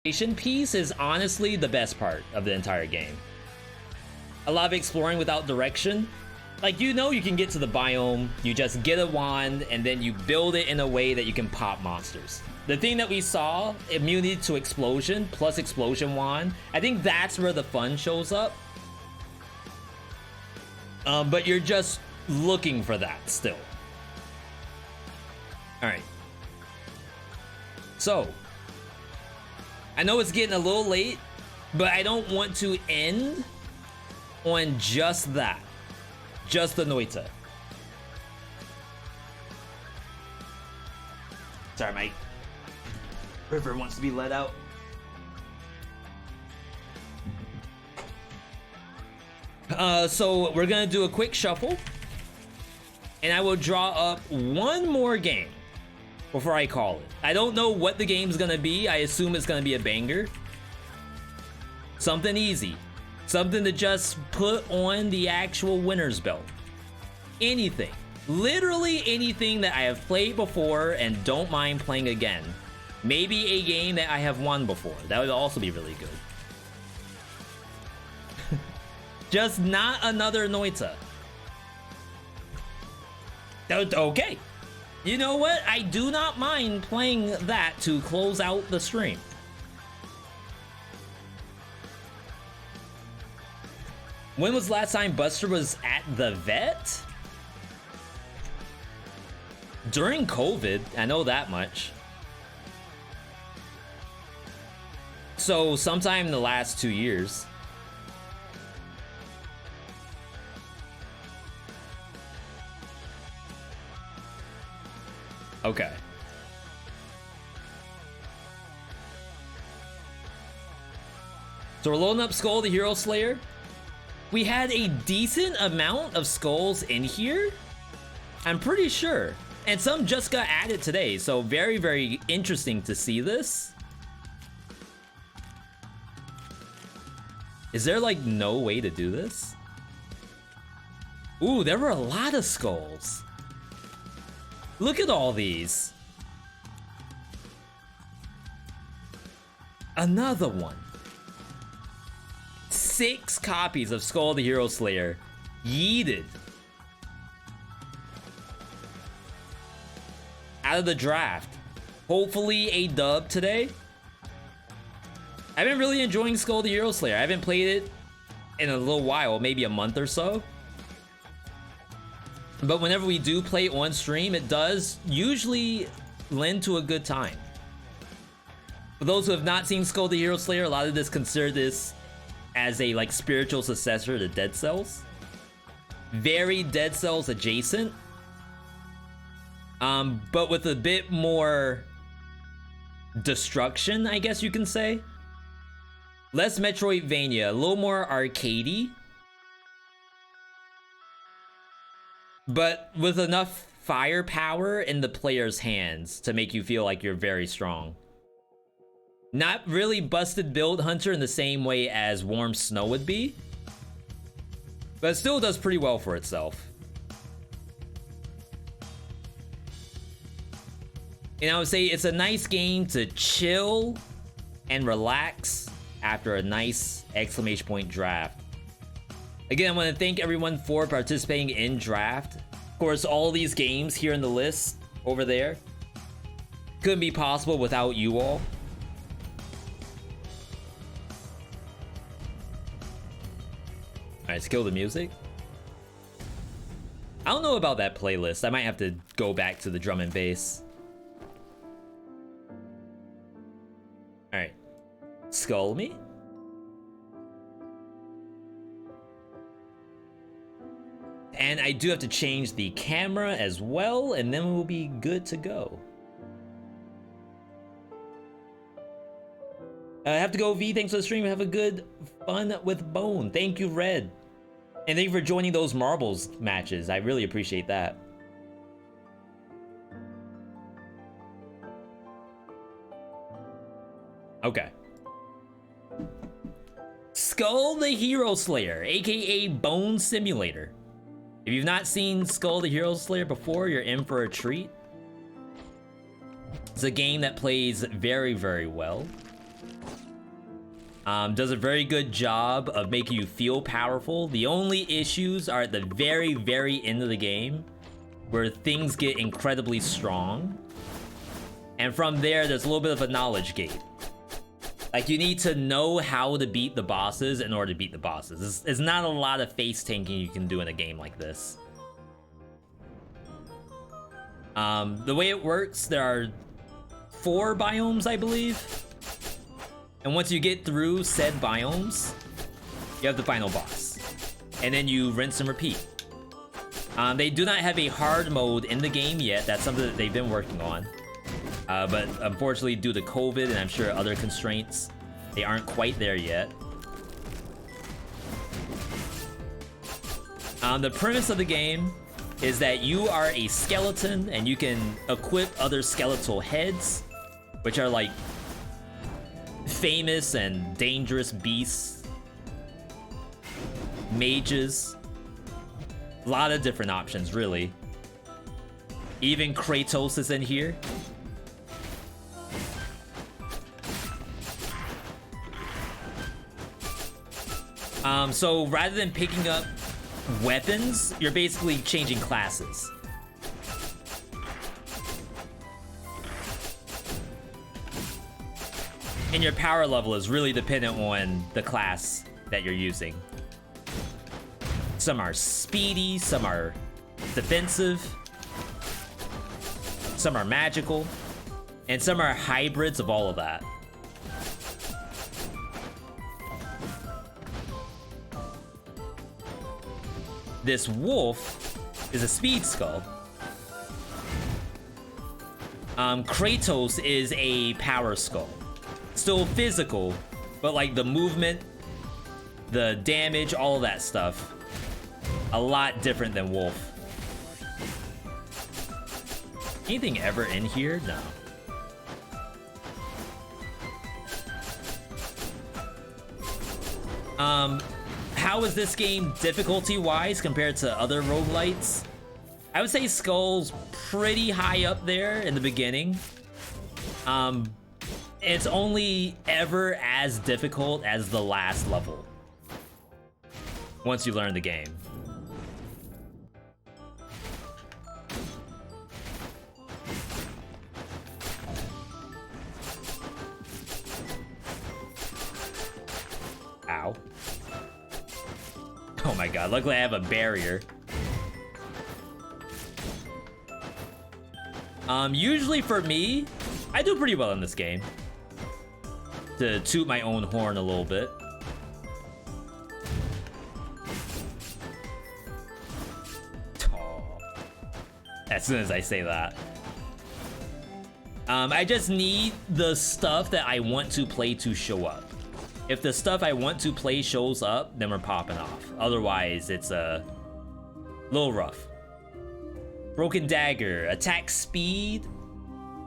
exploration piece is honestly the best part of the entire game. A lot of exploring without direction. Like, you know, you can get to the biome, you just get a wand, and then you build it in a way that you can pop monsters. The thing that we saw, immunity to explosion plus explosion wand, I think that's where the fun shows up. But you're just looking for that still. Alright. So, I know it's getting a little late, but I don't want to end on just that. Just the Noita. Sorry, Mike. River wants to be let out. So we're gonna do a quick shuffle, and I will draw up one more game before I call it. I don't know what the game's gonna be. I assume it's gonna be a banger. Something easy. Something to just put on the actual winner's belt. Anything. Literally anything that I have played before and don't mind playing again. Maybe a game that I have won before. That would also be really good. Just not another Noita. Okay. You know what? I do not mind playing that to close out the stream. When was the last time Buster was at the vet? During COVID, I know that much. So sometime in the last 2 years. Okay. So we're loading up Skul the Hero Slayer. We had a decent amount of skulls in here, I'm pretty sure. And some just got added today, so very, very interesting to see this. Is there like no way to do this? Ooh, there were a lot of skulls. Look at all these. Another one. 6 copies of Skul the Hero Slayer yeeted out of the draft. Hopefully a dub today. I've been really enjoying Skul the Hero Slayer. I haven't played it in a little while, maybe a month or so. But whenever we do play on stream, it does usually lend to a good time. For those who have not seen Skul the Hero Slayer, a lot of this consider this as a like spiritual successor to Dead Cells. Very Dead Cells adjacent. But with a bit more destruction, I guess you can say. Less Metroidvania, a little more arcadey. But with enough firepower in the player's hands to make you feel like you're very strong. Not really busted build hunter in the same way as Warm Snow would be. But it still does pretty well for itself. And I would say it's a nice game to chill and relax after a nice exclamation point draft. Again, I want to thank everyone for participating in draft. Of course, all these games here in the list over there couldn't be possible without you all. Alright, let's kill the music. I don't know about that playlist. I might have to go back to the drum and bass. Alright. Skull me? And I do have to change the camera as well, and then we'll be good to go. I have to go, V. Thanks for the stream. Have a good fun with Bone. Thank you, Red. And thank you for joining those marbles matches. I really appreciate that. Okay. Skul the Hero Slayer, aka Bone Simulator. If you've not seen Skul the Hero Slayer before, you're in for a treat. It's a game that plays very, very well. Does a very good job of making you feel powerful. The only issues are at the very, very end of the game, where things get incredibly strong. And from there, there's a little bit of a knowledge gate. Like, you need to know how to beat the bosses in order to beat the bosses. There's not a lot of face tanking you can do in a game like this. The way it works, there are 4 biomes, I believe. And once you get through said biomes, you have the final boss. And then you rinse and repeat. They do not have a hard mode in the game yet. That's something that they've been working on. But unfortunately, due to COVID and I'm sure other constraints, they aren't quite there yet. The premise of the game is that you are a skeleton and you can equip other skeletal heads, which are like famous and dangerous beasts, mages, a lot of different options, really. Even Kratos is in here. So rather than picking up weapons, you're basically changing classes. And your power level is really dependent on the class that you're using. Some are speedy, some are defensive, some are magical, and some are hybrids of all of that. This wolf is a speed skull. Kratos is a power skull. Still physical, but like the movement, the damage, all of that stuff, a lot different than Wolf. Anything ever in here? No. How is this game difficulty-wise compared to other roguelites? I would say Skull's pretty high up there in the beginning. It's only ever as difficult as the last level once you learn the game. Ow. Oh my god, luckily I have a barrier. Usually for me, I do pretty well in this game. To toot my own horn a little bit. Oh. As soon as I say that. I just need the stuff that I want to play to show up. If the stuff I want to play shows up, then we're popping off. Otherwise, it's a little rough. Broken Dagger, attack speed,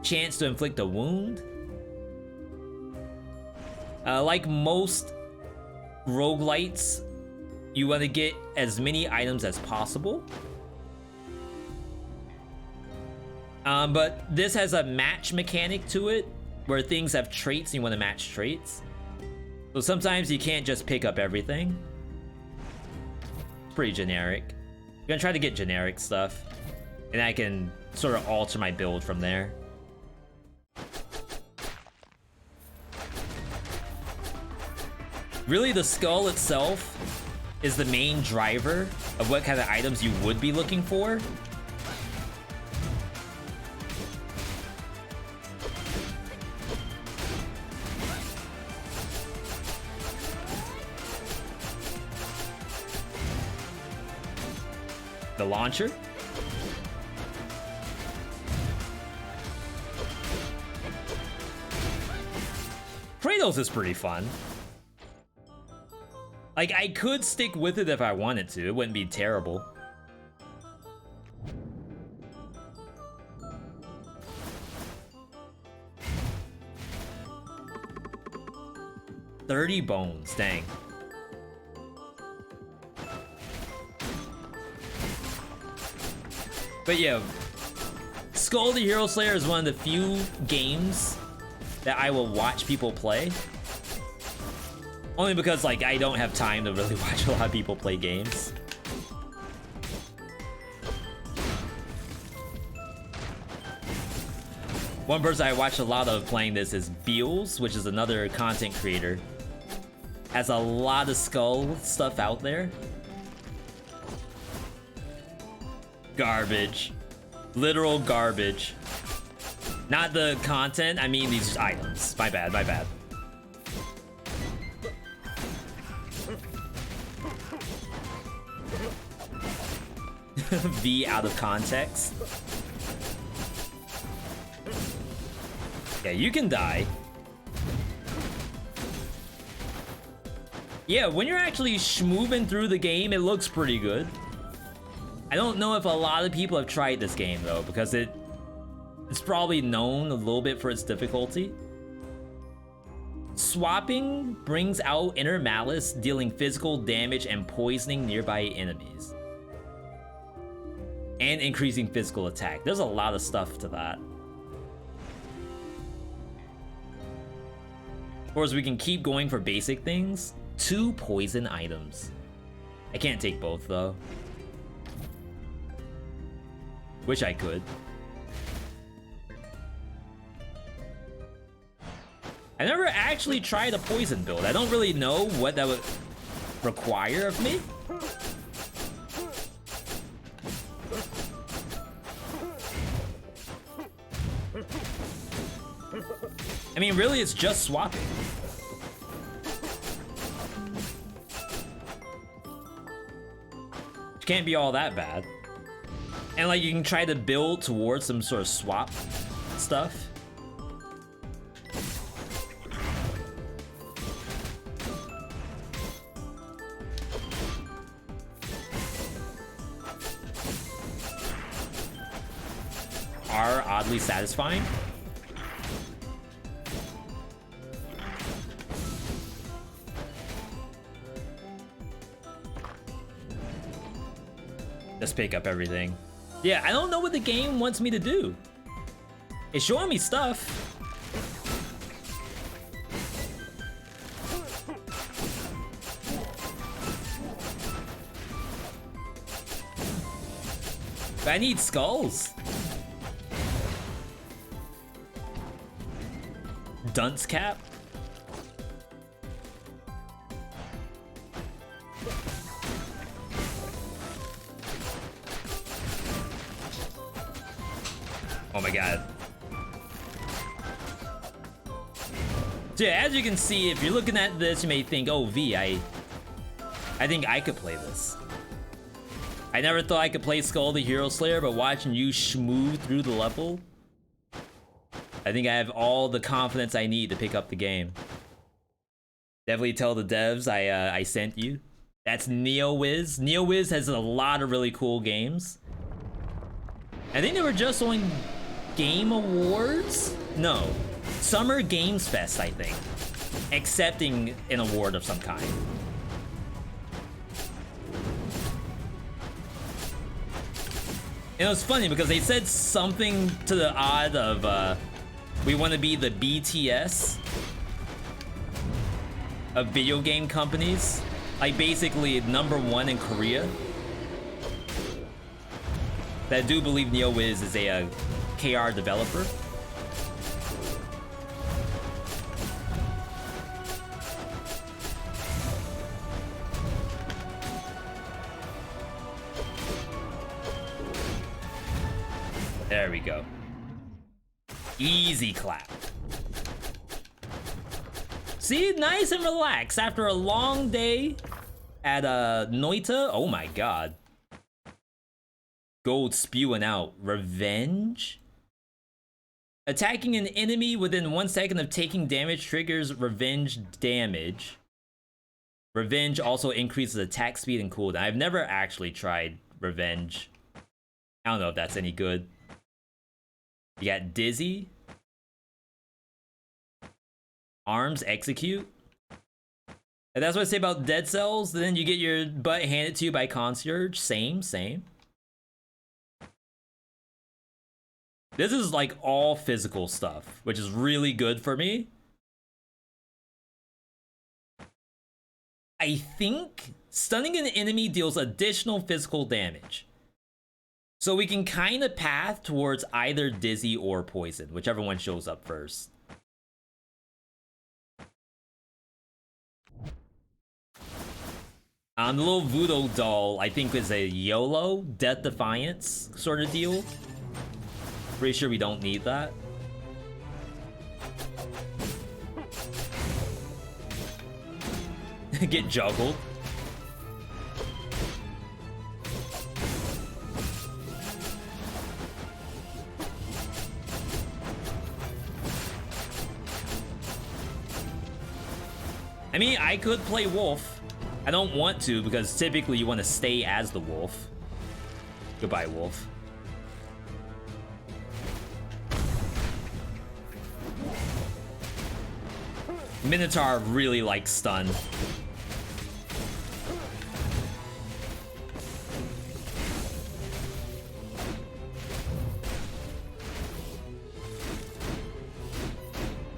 chance to inflict a wound. Like most roguelites, you want to get as many items as possible. But this has a match mechanic to it, where things have traits and you want to match traits. So sometimes you can't just pick up everything. It's pretty generic. I'm gonna try to get generic stuff, and I can sort of alter my build from there. Really, the skull itself is the main driver of what kind of items you would be looking for. The launcher. Kratos is pretty fun. Like, I could stick with it if I wanted to. It wouldn't be terrible. $30 bones, dang. But yeah, Skul the Hero Slayer is one of the few games that I will watch people play. Only because, like, I don't have time to really watch a lot of people play games. One person I watch a lot of playing this is Beals, which is another content creator. Has a lot of Skul stuff out there. Garbage. Literal garbage. Not the content, I mean these items. My bad, my bad. V out of context. Yeah, you can die. Yeah, when you're actually schmooving through the game, it looks pretty good. I don't know if a lot of people have tried this game though, because it's probably known a little bit for its difficulty. Swapping brings out inner malice, dealing physical damage and poisoning nearby enemies. And increasing physical attack. There's a lot of stuff to that. Of course, we can keep going for basic things. 2 poison items. I can't take both though. Wish I could. I never actually tried a poison build. I don't really know what that would require of me. I mean, really, it's just swapping. Which can't be all that bad. And like, you can try to build towards some sort of swap stuff. Are oddly satisfying. Just pick up everything. Yeah, I don't know what the game wants me to do. It's showing me stuff. But I need skulls. Dunce cap. Oh my god. So yeah, as you can see, if you're looking at this, you may think, oh, V, I think I could play this. I never thought I could play Skul the Hero Slayer, but watching you schmoo through the level, I think I have all the confidence I need to pick up the game. Definitely tell the devs I sent you. That's NeoWiz. NeoWiz has a lot of really cool games. I think they were just on Game Awards? No. Summer Games Fest, I think. Accepting an award of some kind. And it was funny because they said something to the odd of, we want to be the BTS of video game companies. Like basically #1 in Korea. I do believe NeoWiz is a KR developer. There we go. Easy clap. See, nice and relaxed after a long day at Noita. Oh my god. Gold spewing out. Revenge? Attacking an enemy within 1 second of taking damage triggers revenge damage. Revenge also increases attack speed and cooldown. I've never actually tried revenge. I don't know if that's any good. You got Dizzy. Arms execute. And that's what I say about Dead Cells. Then you get your butt handed to you by Concierge. Same. This is like all physical stuff, which is really good for me. I think stunning an enemy deals additional physical damage. So we can kind of path towards either dizzy or poison, whichever one shows up first. The little voodoo doll, I think, is a YOLO, Death Defiance sort of deal. Pretty sure we don't need that. Get juggled. I mean, I could play Wolf. I don't want to because typically you want to stay as the Wolf. Goodbye, Wolf. Minotaur really likes stun.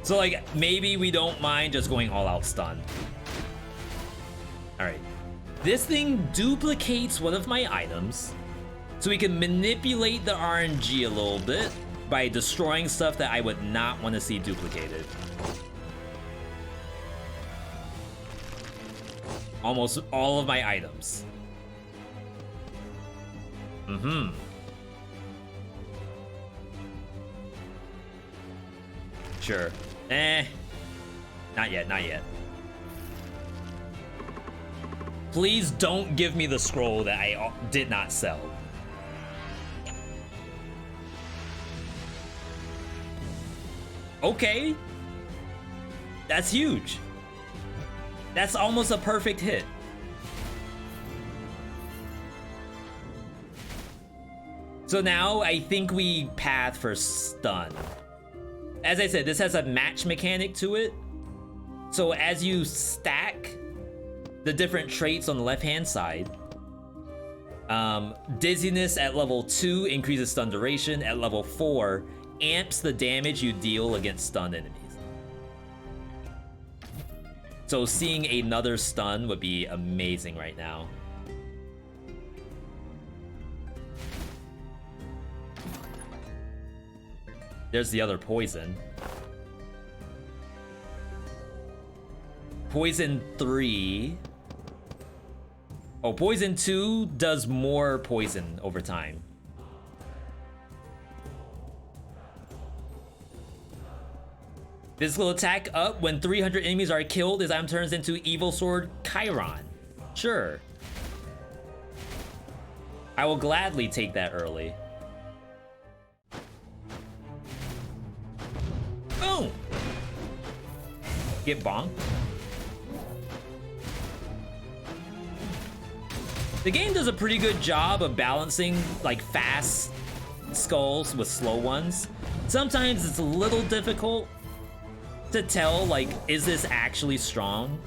So like, maybe we don't mind just going all out stun. All right, this thing duplicates one of my items, so we can manipulate the RNG a little bit by destroying stuff that I would not want to see duplicated. Almost all of my items. Sure. Not yet, not yet. Please don't give me the scroll that I did not sell. Okay. That's huge. That's almost a perfect hit. So now I think we path for stun. As I said, this has a match mechanic to it. So as you stack the different traits on the left-hand side, dizziness at level 2 increases stun duration. At level 4, amps the damage you deal against stunned enemies. So seeing another stun would be amazing right now. There's the other poison. Poison 3. Oh, poison 2 does more poison over time. Physical attack up when 300 enemies are killed. His item turns into Evil Sword Chiron. Sure. I will gladly take that early. Boom! Get bonked. The game does a pretty good job of balancing like fast skulls with slow ones. Sometimes it's a little difficult to tell, like, is this actually strong?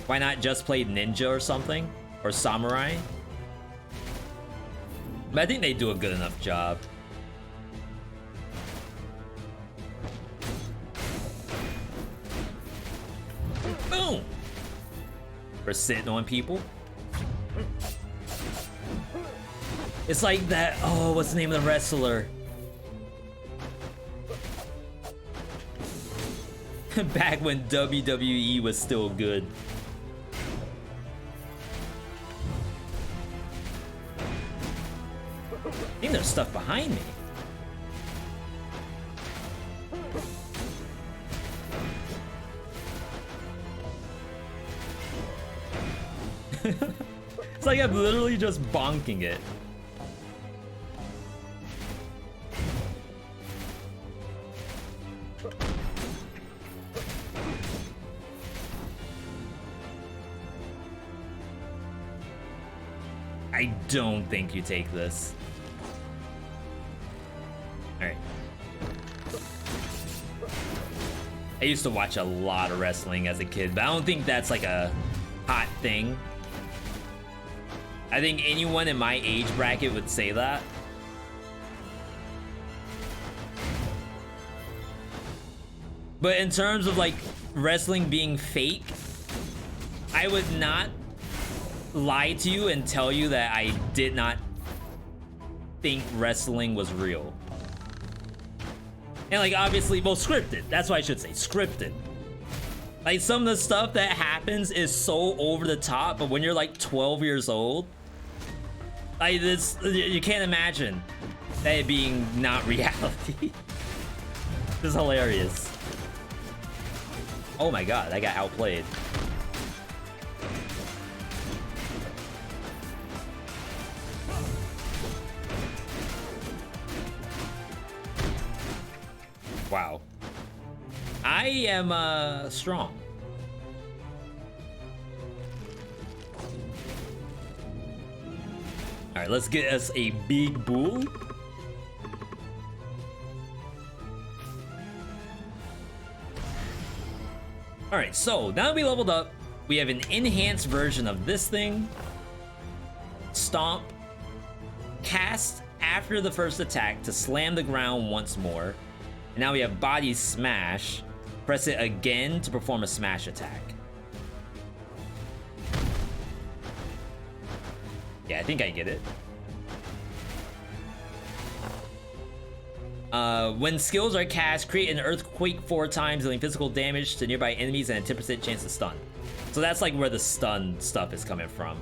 Why not just play ninja or something? Or samurai? But I think they do a good enough job. Boom! For sitting on people. It's like that, oh, what's the name of the wrestler? Back when WWE was still good. I think there's stuff behind me. It's like I'm literally just bonking it. I don't think you take this. Alright. I used to watch a lot of wrestling as a kid, but I don't think that's like a hot thing. I think anyone in my age bracket would say that. But in terms of like wrestling being fake, I would not lie to you and tell you that I did not think wrestling was real. And like obviously, well, scripted. That's what I should say, scripted. Like some of the stuff that happens is so over the top, but when you're like 12 years old, like this, you can't imagine that it being not reality. This is hilarious. Oh my god, I got outplayed. Wow. I am strong. All right, let's get us a big bull. All right, so now that we leveled up, we have an enhanced version of this thing. Stomp. Cast after the first attack to slam the ground once more. And now we have body smash. Press it again to perform a smash attack. Yeah, I think I get it. When skills are cast, create an earthquake 4 times, dealing physical damage to nearby enemies and a 10% chance to stun. So that's like where the stun stuff is coming from.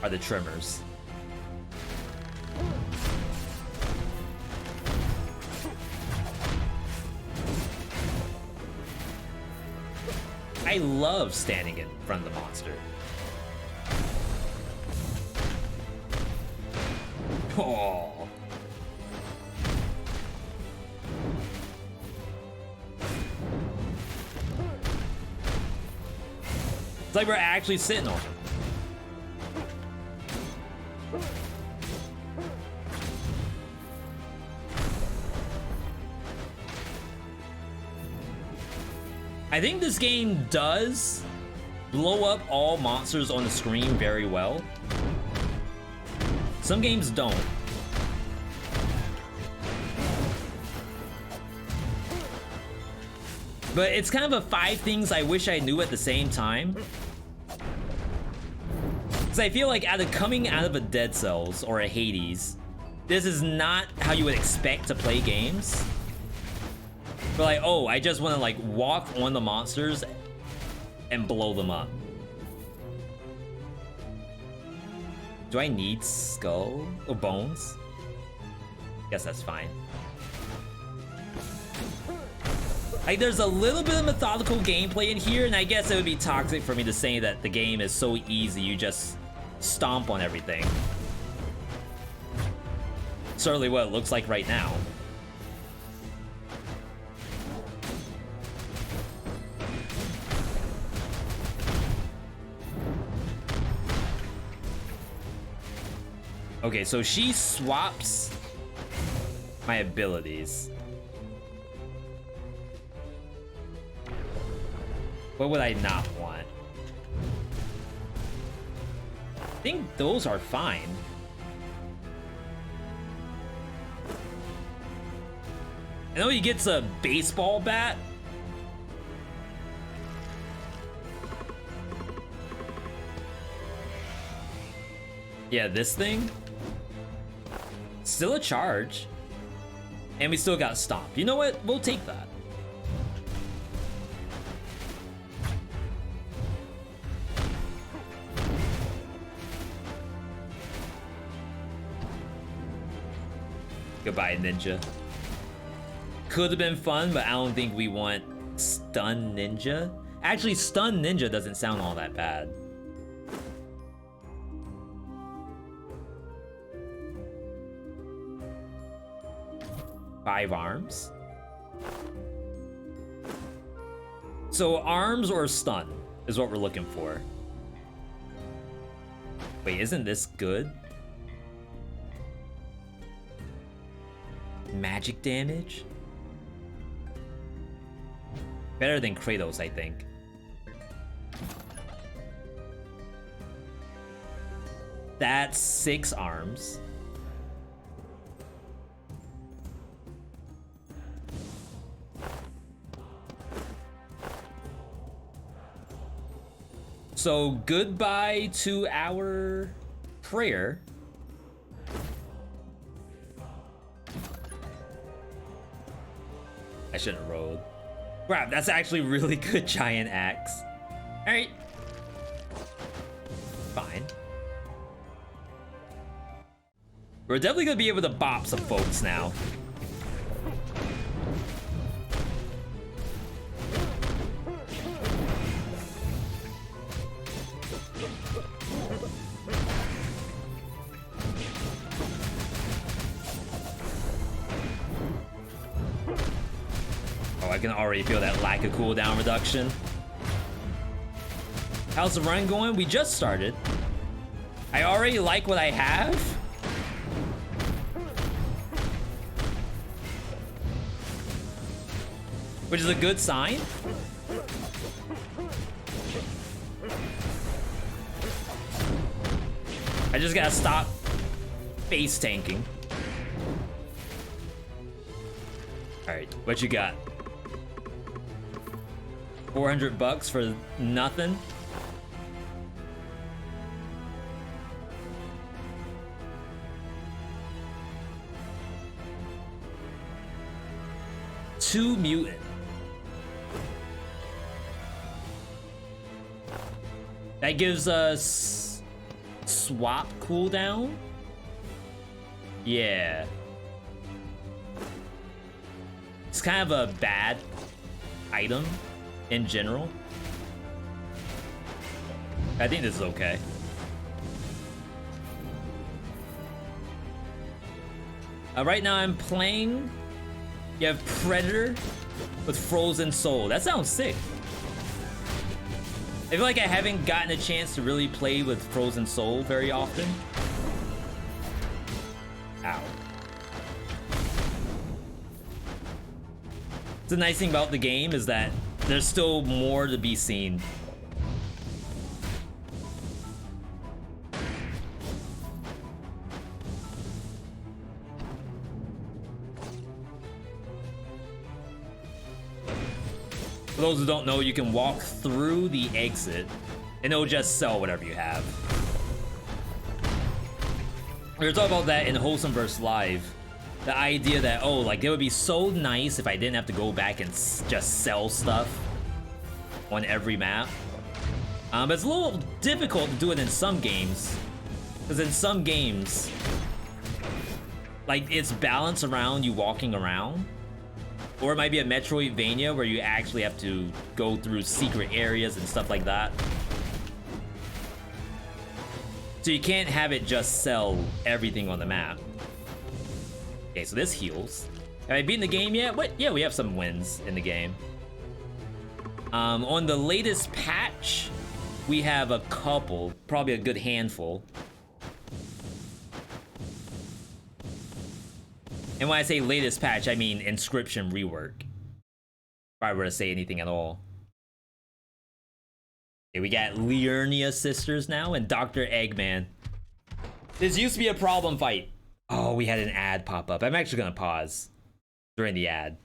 Are the trimmers. I love standing in front of the monster. Oh. It's like we're actually sitting on him. I think this game does blow up all monsters on the screen very well. Some games don't. But it's kind of a 5 things I wish I knew at the same time. Because I feel like coming out of a Dead Cells or a Hades, this is not how you would expect to play games. But like, oh, I just want to like walk on the monsters and blow them up. Do I need skull or bones? Guess that's fine. Like, there's a little bit of methodical gameplay in here, and I guess it would be toxic for me to say that the game is so easy you just stomp on everything. Certainly what it looks like right now. Okay, so she swaps my abilities. What would I not want? I think those are fine. I know he gets a baseball bat. Yeah, this thing. Still a charge. And we still got Stomp. You know what? We'll take that. Goodbye, Ninja. Could have been fun, but I don't think we want Stun Ninja. Actually, Stun Ninja doesn't sound all that bad. Five arms. So arms or stun is what we're looking for. Wait, isn't this good? Magic damage? Better than Kratos, I think. That's 6 arms. So goodbye to our prayer. I shouldn't have rolled. Crap, that's actually really good giant axe. All right. Fine. We're definitely gonna be able to bop some folks now. Oh, I can already feel that lack of cooldown reduction. How's the run going? We just started. I already like what I have. Which is a good sign. I just gotta stop face tanking. Alright, what you got? 400 bucks for nothing? Two mutant. That gives us swap cooldown. Yeah. It's kind of a bad item in general. I think this is okay. Right now I'm playing. You have Predator with Frozen Soul. That sounds sick. I feel like I haven't gotten a chance to really play with Frozen Soul very often. Ow. The nice thing about the game is that there's still more to be seen. For those who don't know, you can walk through the exit and it'll just sell whatever you have. We were talking about that in Wholesome vs. Live. The idea that, oh, like it would be so nice if I didn't have to go back and just sell stuff on every map. But it's a little difficult to do it in some games. Because in some games, like it's balanced around you walking around. Or it might be a Metroidvania where you actually have to go through secret areas and stuff like that. So you can't have it just sell everything on the map. Okay, so this heals. Have I beaten the game yet? What? Yeah, we have some wins in the game. On the latest patch, we have a couple, probably a good handful. And when I say latest patch, I mean Inscription rework. If I were to say anything at all. Okay, we got Liurnia Sisters now and Dr. Eggman. This used to be a problem fight. Oh, we had an ad pop up. I'm actually gonna pause during the ad.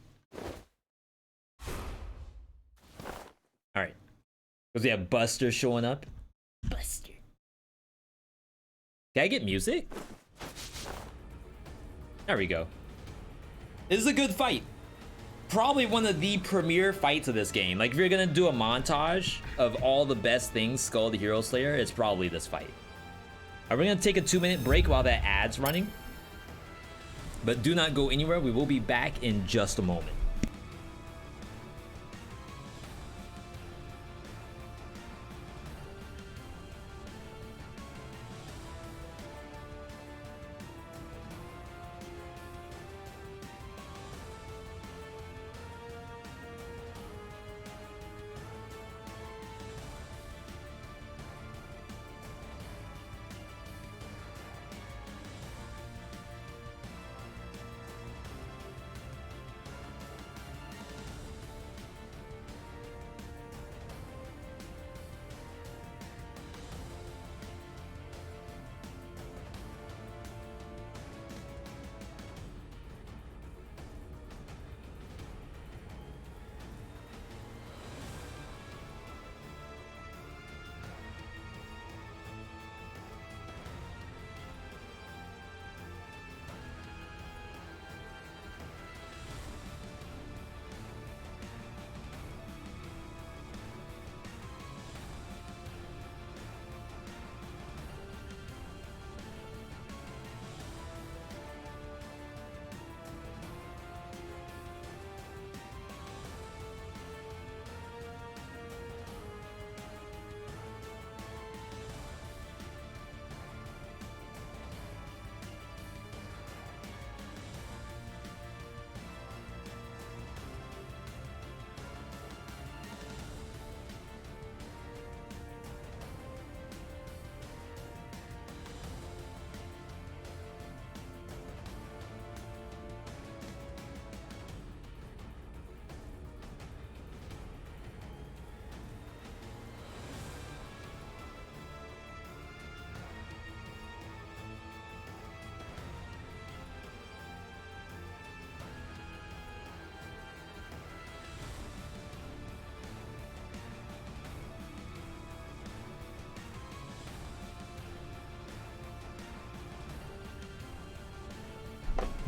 Alright. Because we have Buster showing up. Buster. Can I get music? There we go. This is a good fight. Probably one of the premier fights of this game. Like, if you're gonna do a montage of all the best things Skul the Hero Slayer, it's probably this fight. We're gonna take a 2-minute break while that ad's running. But do not go anywhere. We will be back in just a moment.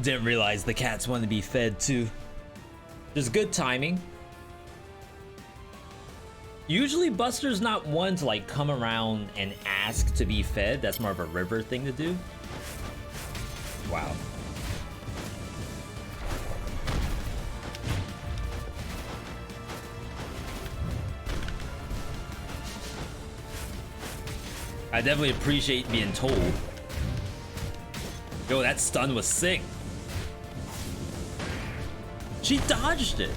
Didn't realize the cats want to be fed too. There's good timing. Usually Buster's not one to like come around and ask to be fed. That's more of a river thing to do. Wow. I definitely appreciate being told. Yo, that stun was sick. She dodged it.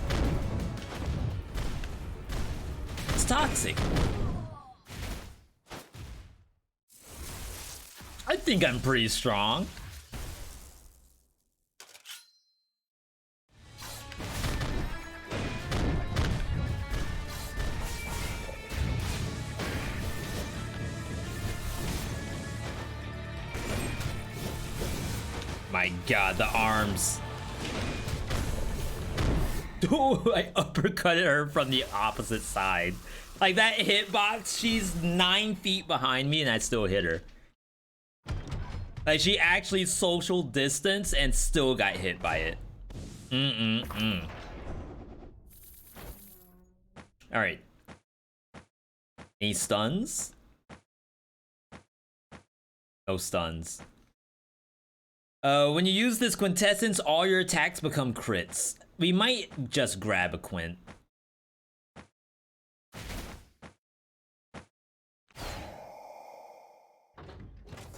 It's toxic. I think I'm pretty strong. My god, the arms. Ooh, I uppercutted her from the opposite side. Like that hitbox, she's 9 feet behind me and I still hit her. Like she actually social distance and still got hit by it. Alright. Any stuns? No stuns. When you use this quintessence, all your attacks become crits. We might just grab a quint.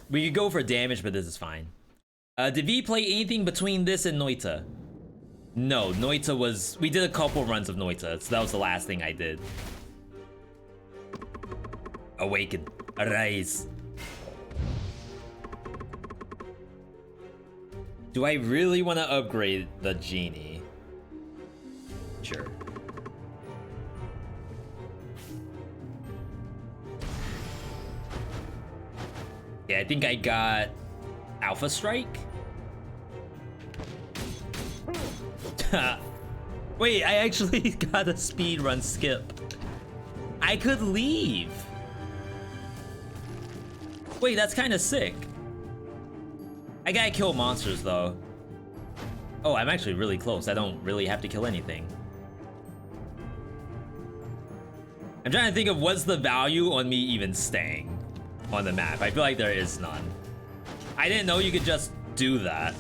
We could go for damage, but this is fine. Did V play anything between this and Noita? No, Noita was... We did a couple runs of Noita, so that was the last thing I did. Awaken. Arise. Do I really want to upgrade the genie? Sure. Yeah, I think I got Alpha Strike. Wait, I actually got a speed run skip. I could leave. Wait, that's kind of sick. I gotta kill monsters though. Oh, I'm actually really close. I don't really have to kill anything. I'm trying to think of what's the value on me even staying on the map. I feel like there is none. I didn't know you could just do that.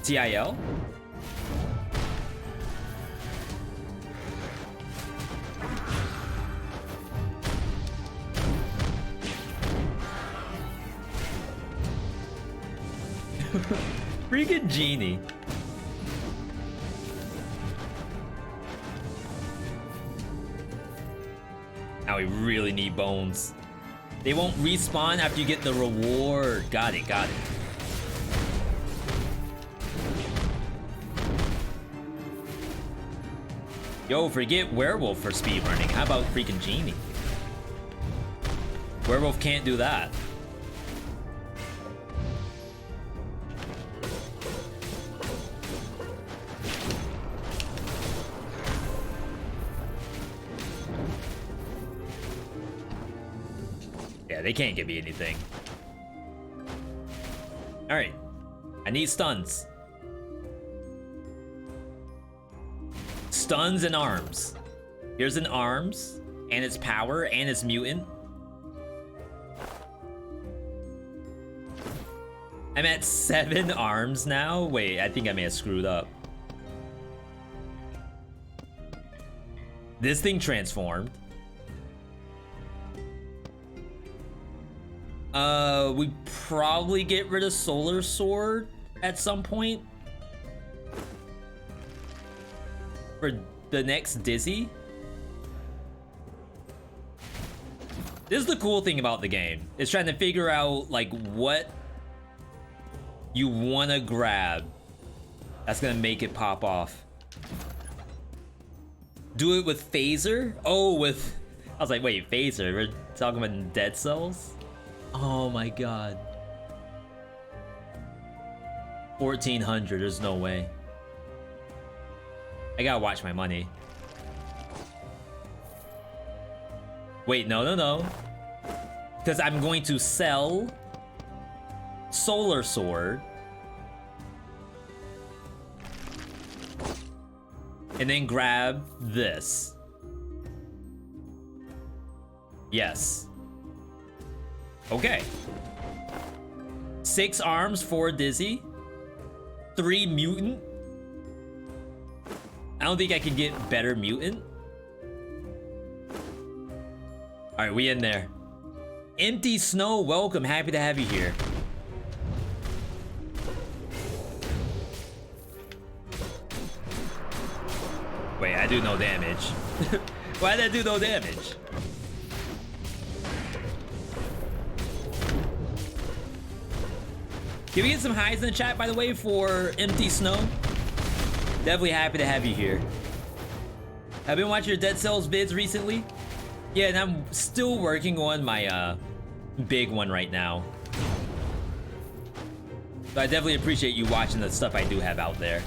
TIL? Freaking genie. Now we really need bones. They won't respawn after you get the reward. Got it, got it. Yo, forget werewolf for speedrunning. How about freaking genie? Werewolf can't do that. Yeah, they can't give me anything. Alright. I need stuns. Stuns and arms. Here's an arms, and its power, and its mutant. I'm at 7 arms now? Wait, I think I may have screwed up. This thing transformed. We probably get rid of Solar Sword at some point. For the next Dizzy. This is the cool thing about the game. It's trying to figure out like what you want to grab that's gonna make it pop off. Do it with phaser? Oh, with... I was like, wait, phaser? We're talking about dead cells? Oh my god. 1400, there's no way. I gotta watch my money. Wait, no. Because I'm going to sell Solar Sword. And then grab this. Yes. Okay. 6 arms, 4 dizzy. 3 mutant. I don't think I can get better mutant. Alright, we in there. Empty Snow, welcome. Happy to have you here. Wait, I do no damage. Why did I do no damage? Can we get some highs in the chat, by the way, for Empty Snow? Definitely happy to have you here. I've been watching your Dead Cells vids recently. Yeah, and I'm still working on my big one right now. So I definitely appreciate you watching the stuff I do have out there.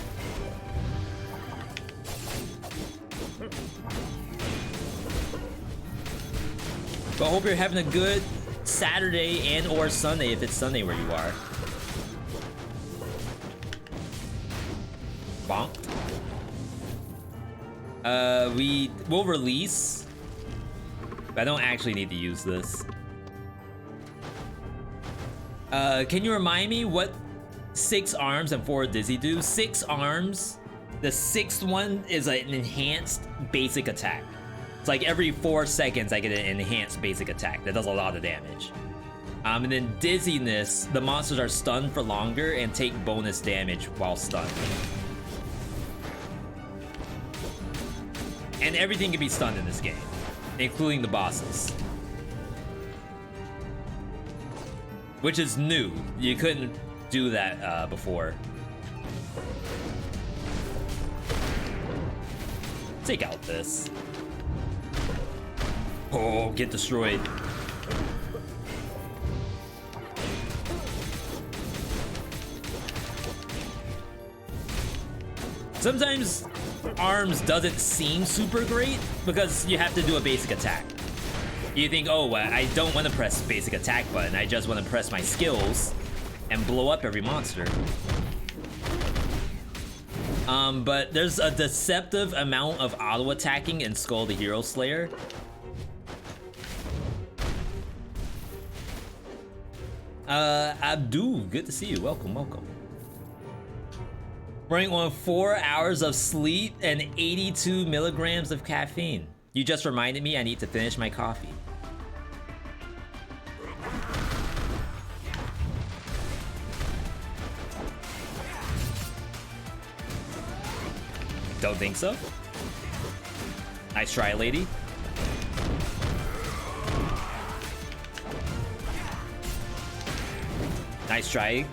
But I hope you're having a good Saturday and or Sunday if it's Sunday where you are. Bonk. We'll release. But I don't actually need to use this. Can you remind me what 6 arms and 4 dizzy do? 6 arms. The 6th one is an enhanced basic attack. It's like every 4 seconds I get an enhanced basic attack that does a lot of damage. And then dizziness, the monsters are stunned for longer and take bonus damage while stunned. And everything can be stunned in this game, including the bosses. Which is new. You couldn't do that before. Take out this. Oh, get destroyed. Sometimes arms doesn't seem super great because you have to do a basic attack. You think, oh, I don't want to press basic attack button. I just want to press my skills and blow up every monster. But there's a deceptive amount of auto attacking in Skul the Hero Slayer. Abdu, good to see you. Welcome, welcome. Running on 4 hours of sleep and 82 milligrams of caffeine. You just reminded me I need to finish my coffee. Don't think so? Nice try, lady. Nice try,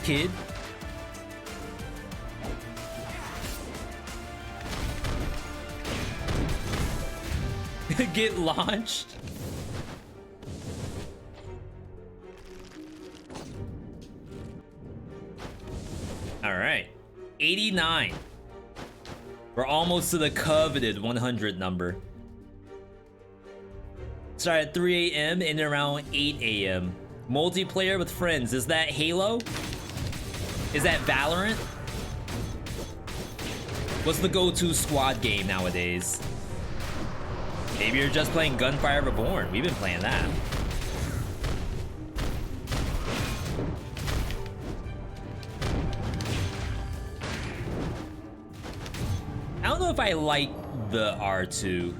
kid. Get launched. All right, 89. We're almost to the coveted 100 number. Start at 3 a.m. and around 8 a.m. Multiplayer with friends. Is that Halo? Is that Valorant? What's the go-to squad game nowadays? Maybe you're just playing Gunfire Reborn. We've been playing that. I don't know if I like the R2.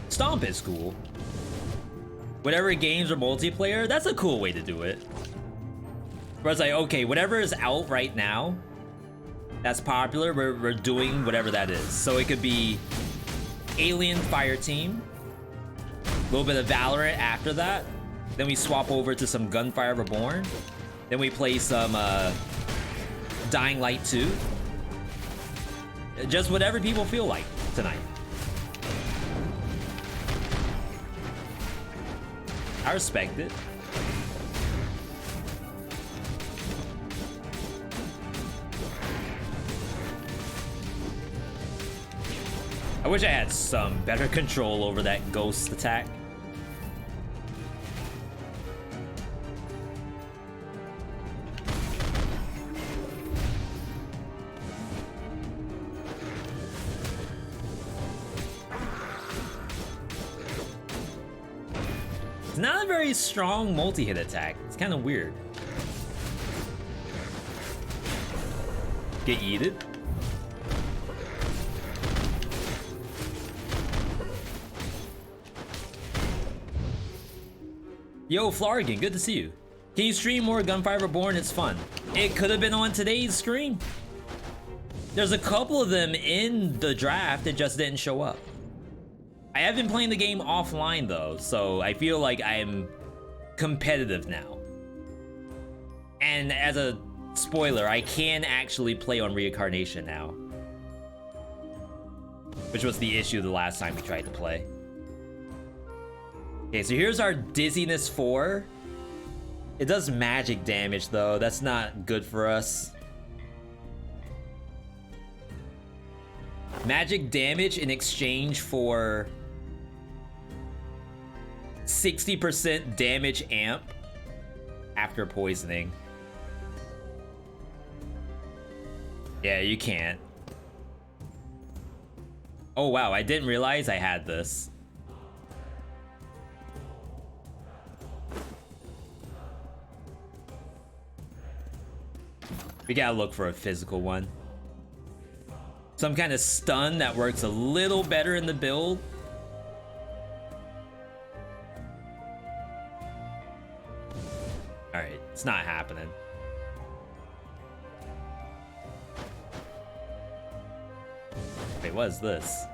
Stomp is cool. Whatever games are multiplayer, that's a cool way to do it. Where it's like, okay, whatever is out right now, that's popular, we're doing whatever that is. So it could be Alien Fireteam, a little bit of Valorant after that, then we swap over to some Gunfire Reborn, then we play some Dying Light 2. Just whatever people feel like tonight. I respect it. I wish I had some better control over that ghost attack. It's not a very strong multi-hit attack. It's kind of weird. Get yeeted. Yo, Flargan, good to see you. Can you stream more Gunfire Reborn? It's fun. It could have been on today's stream. There's a couple of them in the draft that just didn't show up. I have been playing the game offline though, so I feel like I'm competitive now. And as a spoiler, I can actually play on Reincarnation now, which was the issue the last time we tried to play. Okay, so here's our Dizziness 4. It does magic damage though, that's not good for us. Magic damage in exchange for 60% damage amp after poisoning. Yeah, you can't. Oh wow, I didn't realize I had this. We gotta look for a physical one. Some kind of stun that works a little better in the build. Alright, it's not happening. Wait, what is this?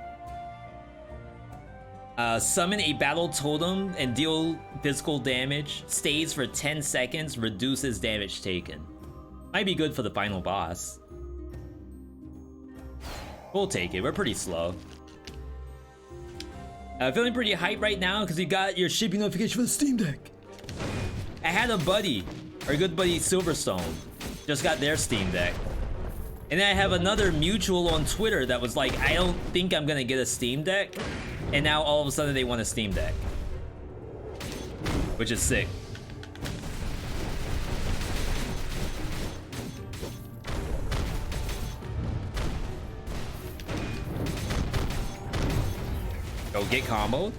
Summon a battle totem and deal physical damage. Stays for 10 seconds, reduces damage taken. Might be good for the final boss. We'll take it, we're pretty slow. Feeling pretty hyped right now because you got your shipping notification for the Steam Deck. I had a buddy, our good buddy Silverstone, just got their Steam Deck. And then I have another mutual on Twitter that was like, I don't think I'm gonna get a Steam Deck. And now all of a sudden they want a Steam Deck. Which is sick. Go get comboed.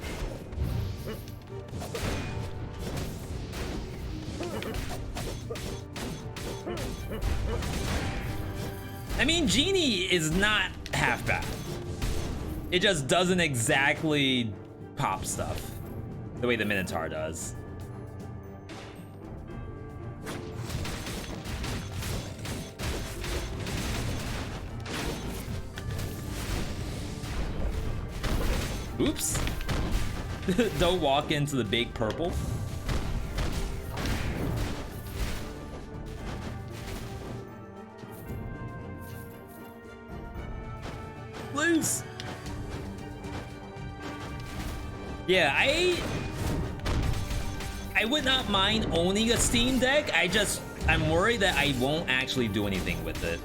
I mean, Genie is not half bad. It just doesn't exactly pop stuff the way the Minotaur does. Oops. Don't walk into the big purple. Please. Yeah, I would not mind owning a Steam Deck. I'm worried that I won't actually do anything with it.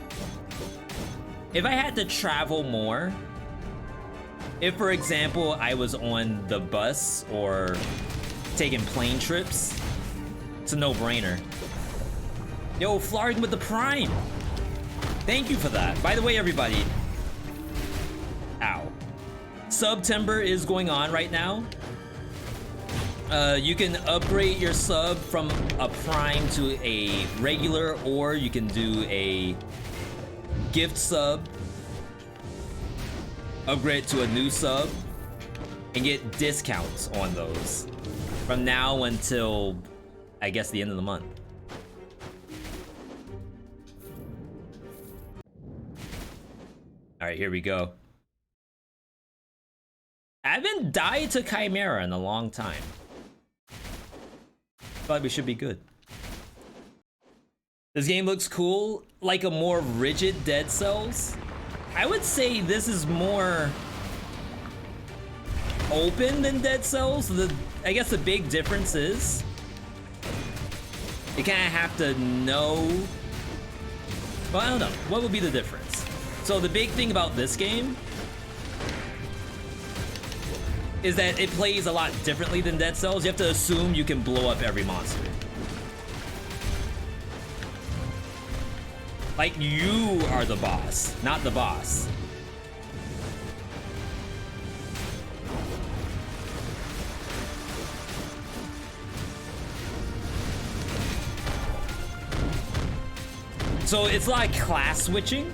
If I had to travel more, if for example I was on the bus or taking plane trips, it's a no-brainer. Yo, Flargan with the Prime. Thank you for that. By the way, everybody. Ow. September is going on right now. You can upgrade your sub from a Prime to a regular, or you can do a gift sub, upgrade to a new sub, and get discounts on those from now until, I guess, the end of the month. All right, here we go. I haven't died to Chimera in a long time. But we should be good. This game looks cool, like a more rigid Dead Cells. I would say this is more open than Dead Cells. I guess the big difference is you kind of have to know. Well, I don't know. What would be the difference? So the big thing about this game is that it plays a lot differently than Dead Cells. You have to assume you can blow up every monster. Like, you are the boss, not the boss. So it's like class switching.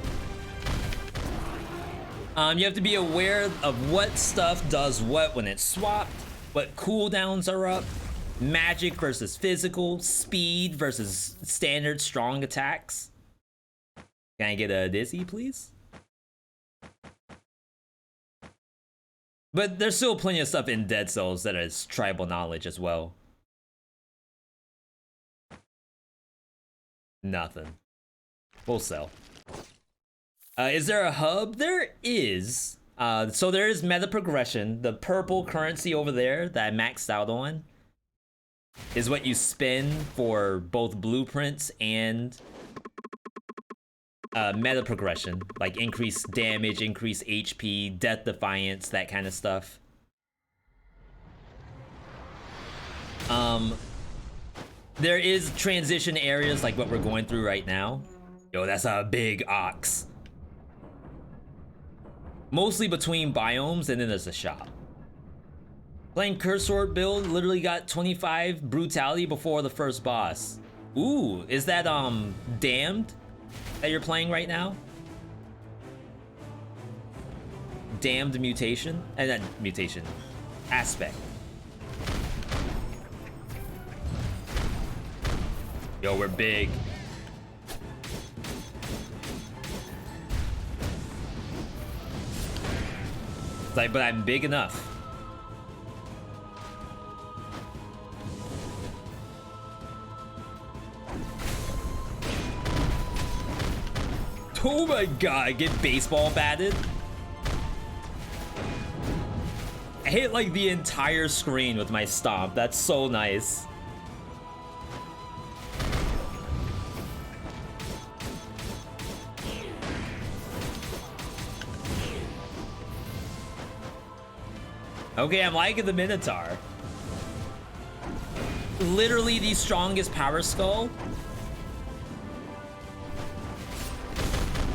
You have to be aware of what stuff does what when it's swapped, what cooldowns are up, magic versus physical, speed versus standard strong attacks. Can I get a dizzy, please? But there's still plenty of stuff in Dead Cells that is tribal knowledge as well. Nothing. We'll sell. Is there a hub? There is. So there is meta progression. The purple currency over there that I maxed out on is what you spend for both blueprints and meta progression, like increased damage, increased HP, death defiance, that kind of stuff. There is transition areas like what we're going through right now. Yo, that's a big ox. Mostly between biomes, and then there's a shop. Playing Cursor build, literally got 25 brutality before the first boss. Ooh, is that Damned that you're playing right now? Damned mutation? And then mutation. Aspect. Yo, we're big. It's like, but I'm big enough. Oh my god, get baseball batted. I hit like the entire screen with my stomp. That's so nice. Okay, I'm liking the Minotaur. Literally the strongest power skull.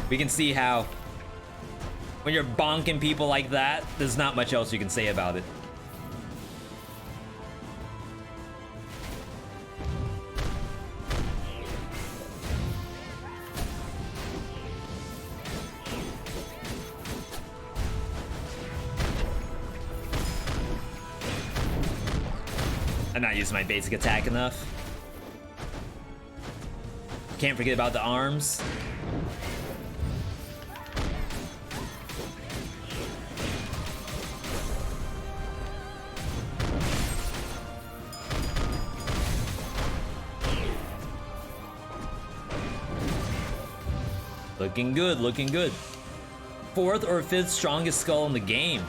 We can see how when you're bonking people like that, there's not much else you can say about it. I'm not using my basic attack enough. Can't forget about the arms. Looking good, looking good. 4th or 5th strongest skull in the game.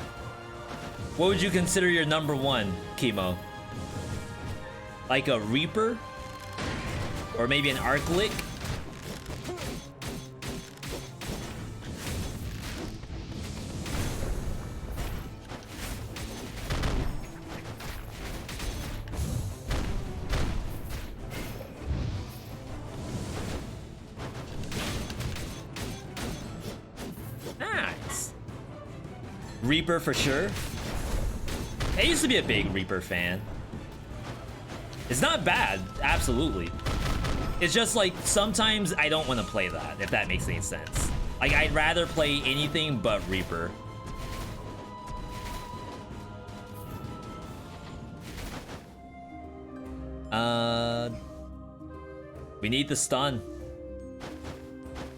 What would you consider your number 1, Chemo? Like a Reaper? Or maybe an Arclick? Nice. Reaper for sure. I used to be a big Reaper fan. It's not bad, absolutely. It's just like, sometimes I don't want to play that, if that makes any sense. Like, I'd rather play anything but Reaper. We need the stun.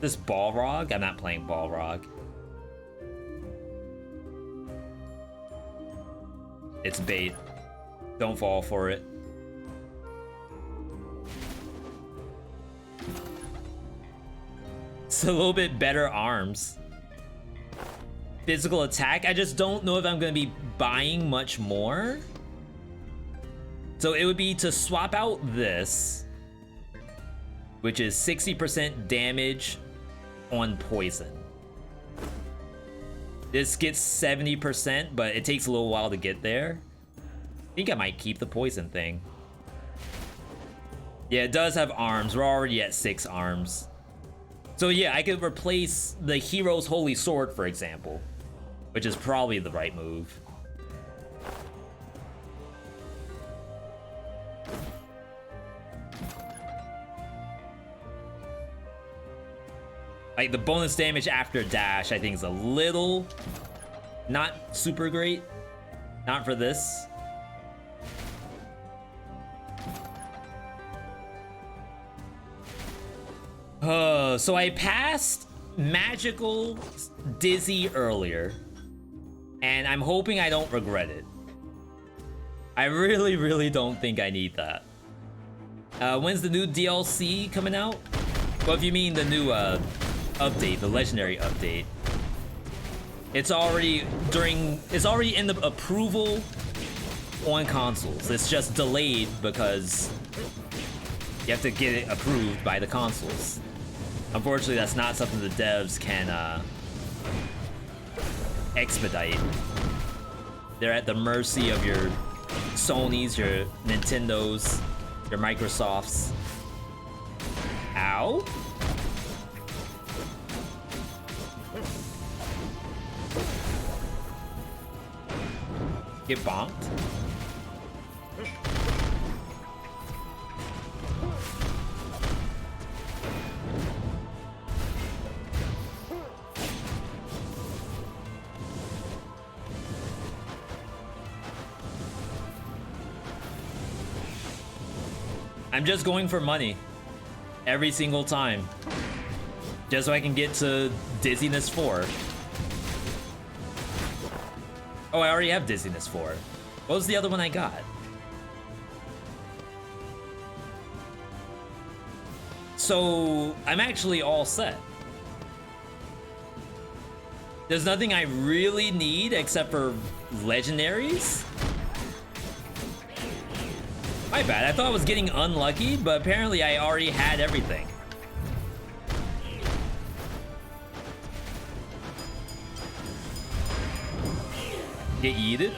This Balrog? I'm not playing Balrog. It's bait. Don't fall for it. It's a little bit better arms. Physical attack, I just don't know if I'm gonna be buying much more. So it would be to swap out this, which is 60% damage on poison. This gets 70%, but it takes a little while to get there. I think I might keep the poison thing. Yeah, it does have arms. We're already at 6 arms. So yeah, I could replace the hero's holy sword, for example, which is probably the right move. Like the bonus damage after dash, I think is a little not super great. Not for this. So I passed magical dizzy earlier, and I'm hoping I don't regret it. I really don't think I need that. When's the new DLC coming out? Well, if you mean the new update, the legendary update, it's already in the approval on consoles. It's just delayed because you have to get it approved by the consoles. Unfortunately, that's not something the devs can expedite. They're at the mercy of your Sonys, your Nintendos, your Microsofts. Ow. Get bonked. I'm just going for money every single time, just so I can get to Dizziness 4. Oh, I already have Dizziness 4. What was the other one I got? So I'm actually all set. There's nothing I really need except for legendaries. My bad, I thought I was getting unlucky, but apparently I already had everything. Get yeeted?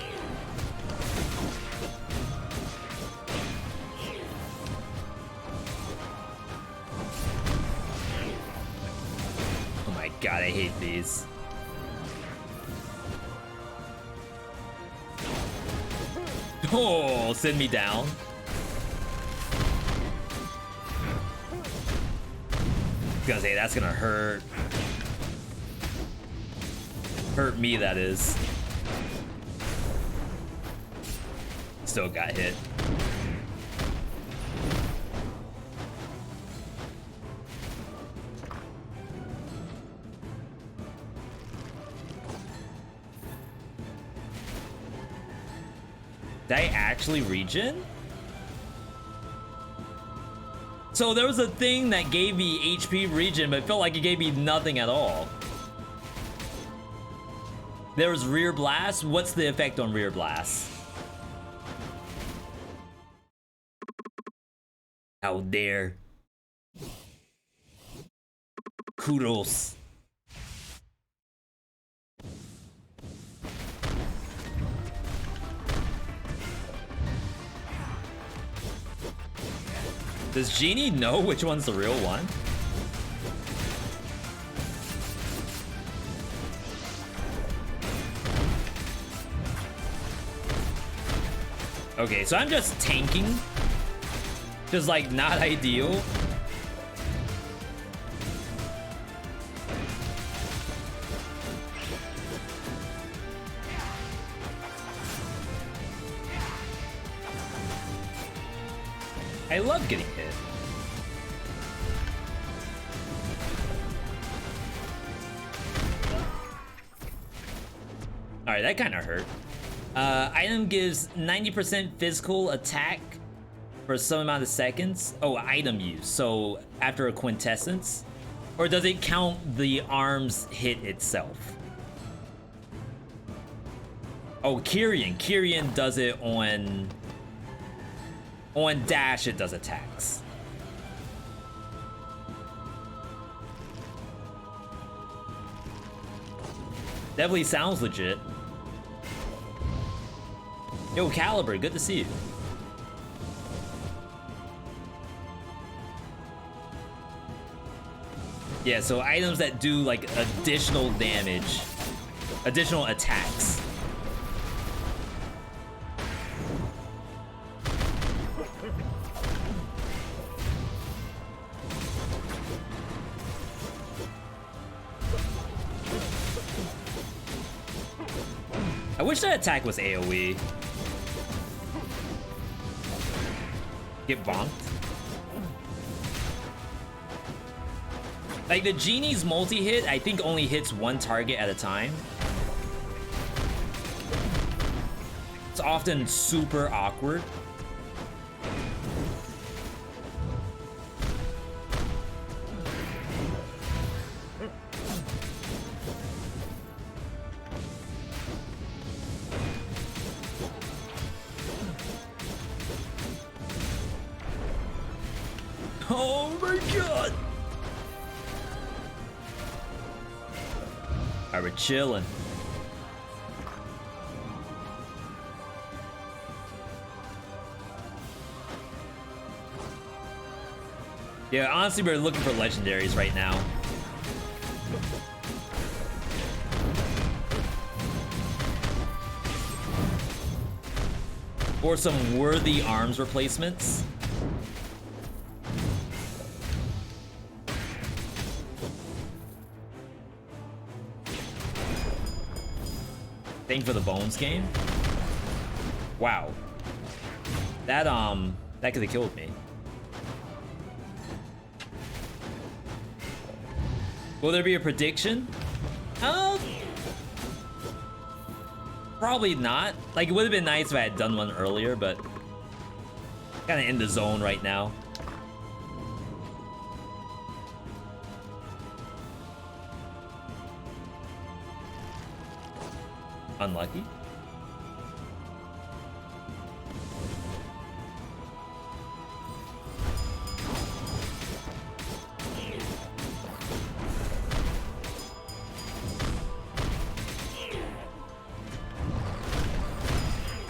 Oh my god, I hate these. Oh, send me down. I was gonna say, that's gonna hurt. Hurt me, that is. Still got hit. Did I actually regen? So there was a thing that gave me HP regen, but it felt like it gave me nothing at all. There was rear blast. What's the effect on rear blast? How dare. Kudos. Does Genie know which one's the real one? Okay, so I'm just tanking. Just like not ideal. I love getting hit. Alright, that kind of hurt. Item gives 90% physical attack for some amount of seconds. Oh, item use. So after a quintessence? Or does it count the arm's hit itself? Oh, Kyrian does it on dash, it does attacks. Definitely sounds legit. Yo, Caliber, good to see you. Yeah, so items that do like additional damage, additional attacks. I wish that attack was AoE. Get bonked. Like the genie's multi-hit, I think only hits one target at a time. It's often super awkward. Oh my god! Alright, we're chilling. Yeah, honestly, we're looking for legendaries right now. Or some worthy arms replacements. Thing for the Bones game. Wow. That could have killed me. Will there be a prediction? Probably not. Like, it would have been nice if I had done one earlier, but kind of in the zone right now. Unlucky.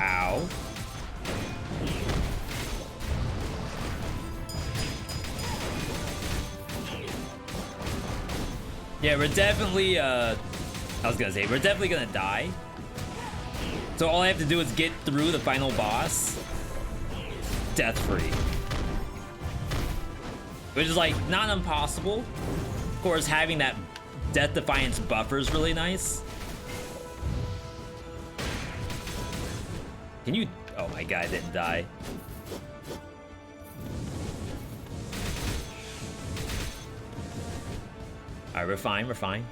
Ow. Yeah, we're definitely, I was gonna say, we're definitely gonna die. So all I have to do is get through the final boss death-free. Which is like not impossible. Of course, having that Death Defiance buffer is really nice. Can you... Oh my god, I didn't die. Alright, we're fine, we're fine.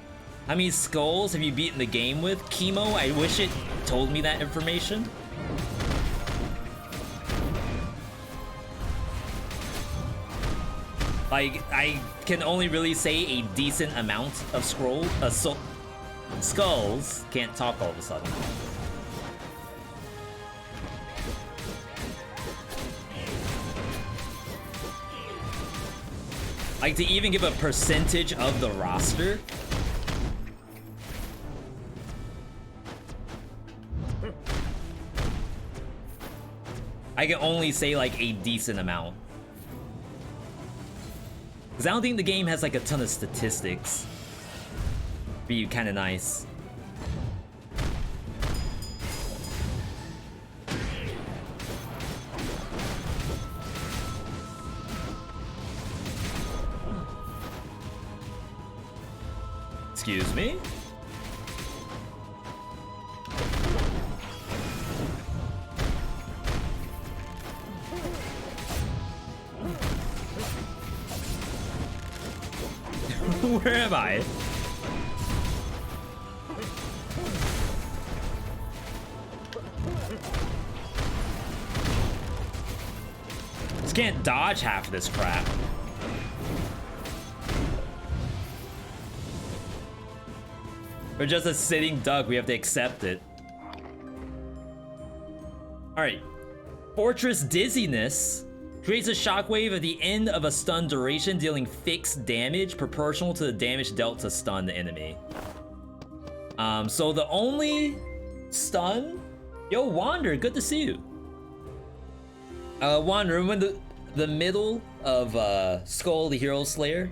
How many skulls have you beaten the game with? Chemo, I wish it told me that information. Like, I can only really say a decent amount of skulls. Can't talk all of a sudden. Like, to even give a percentage of the roster. I can only say like a decent amount. Because I don't think the game has like a ton of statistics. Be kind of nice. Excuse me? Where am I? Just can't dodge half of this crap. We're just a sitting duck. We have to accept it. Alright. Fortress Dizziness creates a shockwave at the end of a stun duration, dealing fixed damage proportional to the damage dealt to stun the enemy. So the only stun... Yo, Wander, good to see you. Wander, I'm in the middle of Skul the Hero Slayer.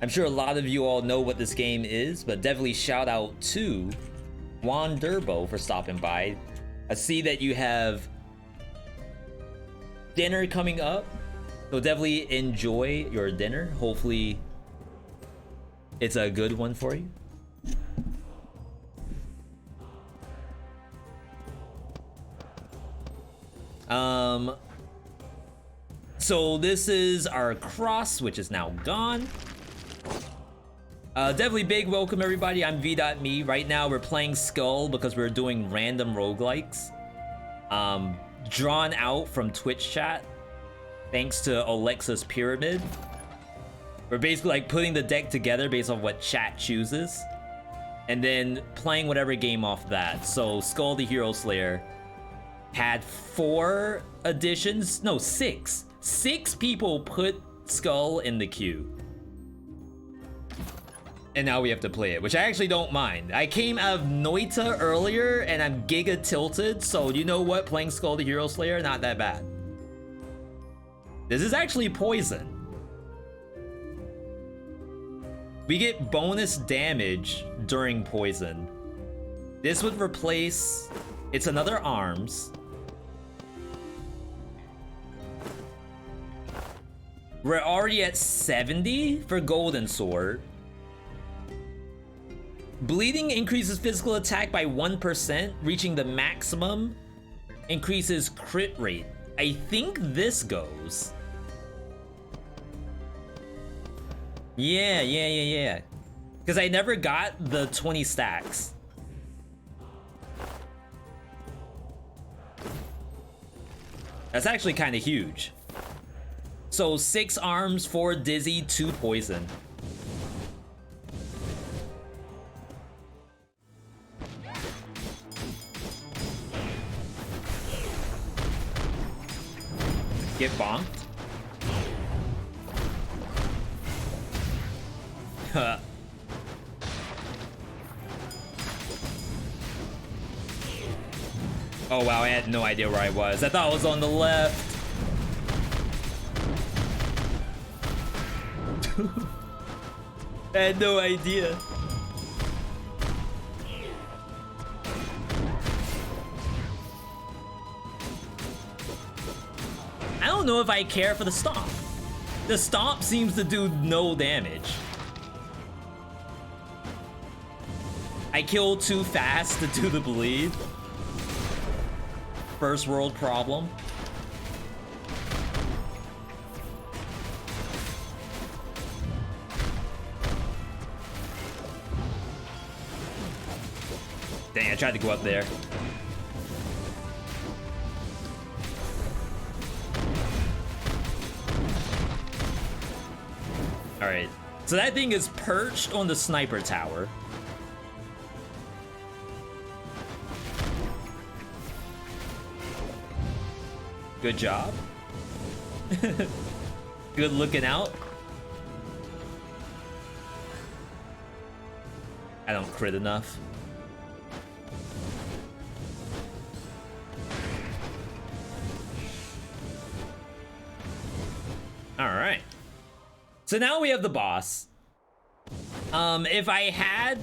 I'm sure a lot of you all know what this game is, but definitely shout out to Wanderbo for stopping by. I see that you have dinner coming up, so definitely enjoy your dinner. Hopefully it's a good one for you. So this is our cross, which is now gone. Definitely big welcome, everybody. I'm VeeDotVod. Right now we're playing Skul because we're doing random roguelikes. Drawn out from Twitch chat, thanks to Alexa's Pyramid. We're basically like putting the deck together based on what chat chooses, and then playing whatever game off that. So Skul the Hero Slayer had 4 additions, no, 6. 6 people put Skul in the queue. And now we have to play it, which I actually don't mind. I came out of Noita earlier and I'm giga tilted, so you know what? Playing Skul the Hero Slayer, not that bad. This is actually poison. We get bonus damage during poison. This would replace... It's another arms. We're already at 70 for Golden Sword. Bleeding increases physical attack by 1%, reaching the maximum. Increases crit rate. I think this goes. Yeah. Because I never got the 20 stacks. That's actually kind of huge. So 6 arms, 4 dizzy, 2 poison. Get bonked. Oh wow, I had no idea where I was. I thought I was on the left. I had no idea. I don't know if I care for the stomp. The stomp seems to do no damage. I kill too fast to do the bleed. First world problem. Dang, I tried to go up there. Alright, so that thing is perched on the sniper tower. Good job. Good looking out. I don't crit enough. Alright. So now we have the boss. If I had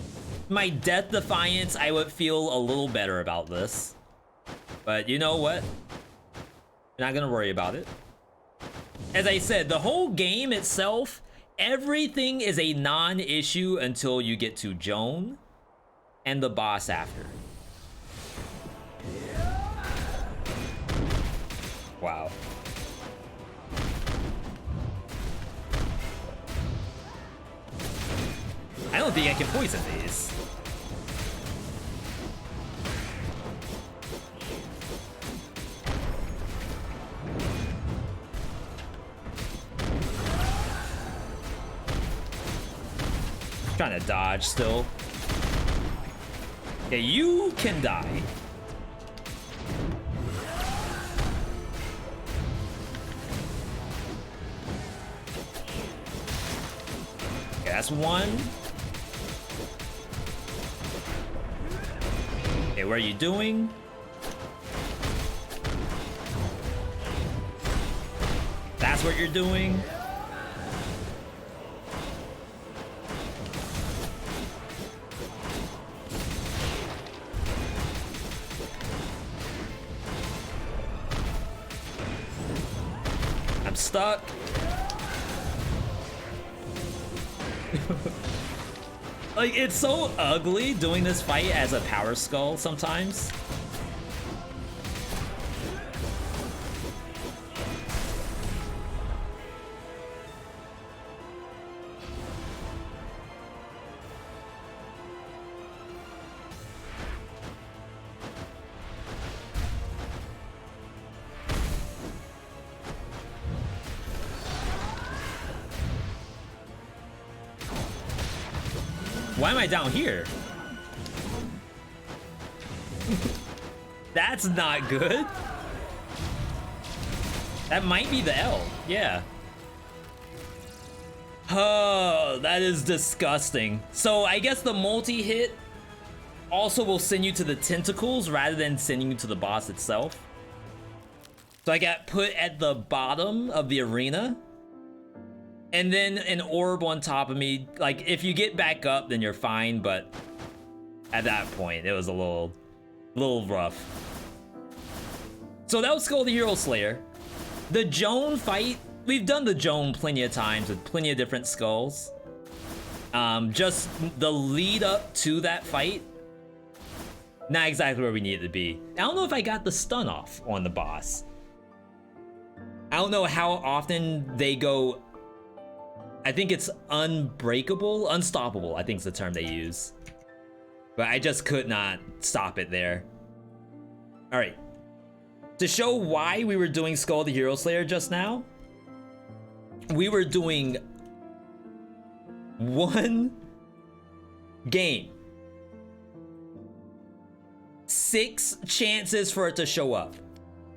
my Death Defiance, I would feel a little better about this. But you know what? Not gonna worry about it. As I said, the whole game itself, everything is a non-issue until you get to Joan and the boss after. Wow. I don't think I can poison these. Trying to dodge still. Okay, you can die. Okay, that's one. Okay, what are you doing? That's what you're doing? I'm stuck. Like, it's so ugly doing this fight as a power skull sometimes. Why am I down here? That's not good. That might be the L, yeah. Oh, that is disgusting. So I guess the multi-hit also will send you to the tentacles rather than sending you to the boss itself. So I got put at the bottom of the arena. And then an orb on top of me. Like, if you get back up, then you're fine, but at that point, it was a little rough. So that was Skul the Hero Slayer. The Joan fight, we've done the Joan plenty of times with plenty of different skulls. Just the lead up to that fight, not exactly where we needed to be. I don't know if I got the stun off on the boss. I don't know how often they go. I think it's unbreakable, unstoppable, I think is the term they use. But I just could not stop it there. All right. To show why we were doing Skul the Hero Slayer just now, we were doing one game. 6 chances for it to show up.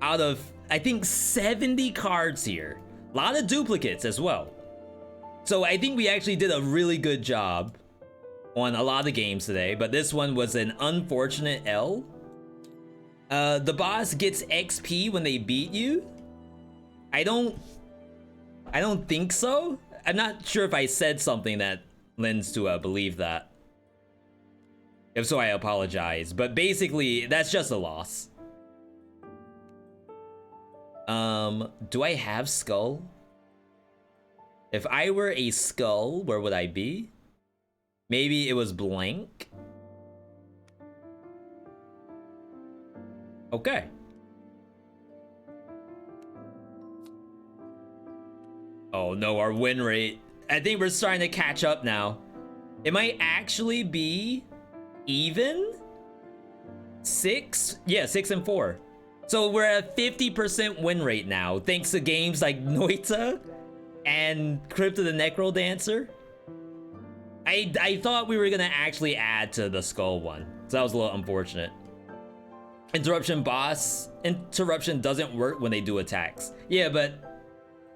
Out of, I think, 70 cards here. A lot of duplicates as well. So I think we actually did a really good job on a lot of the games today, but this one was an unfortunate L. The boss gets XP when they beat you. I don't think so. I'm not sure if I said something that lends to believe that. If so, I apologize. But basically, that's just a loss. Do I have Skul? If I were a skull, where would I be? Maybe it was blank. Okay. Oh no, our win rate. I think we're starting to catch up now. It might actually be even? 6? Yeah, 6 and 4. So we're at 50% win rate now, thanks to games like Noita and Crypt of the Necro Dancer. I thought we were gonna actually add to the Skul one, so that was a little unfortunate. Interruption boss. Interruption doesn't work when they do attacks. Yeah, but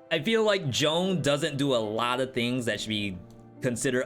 I feel like Joan doesn't do a lot of things that should be considered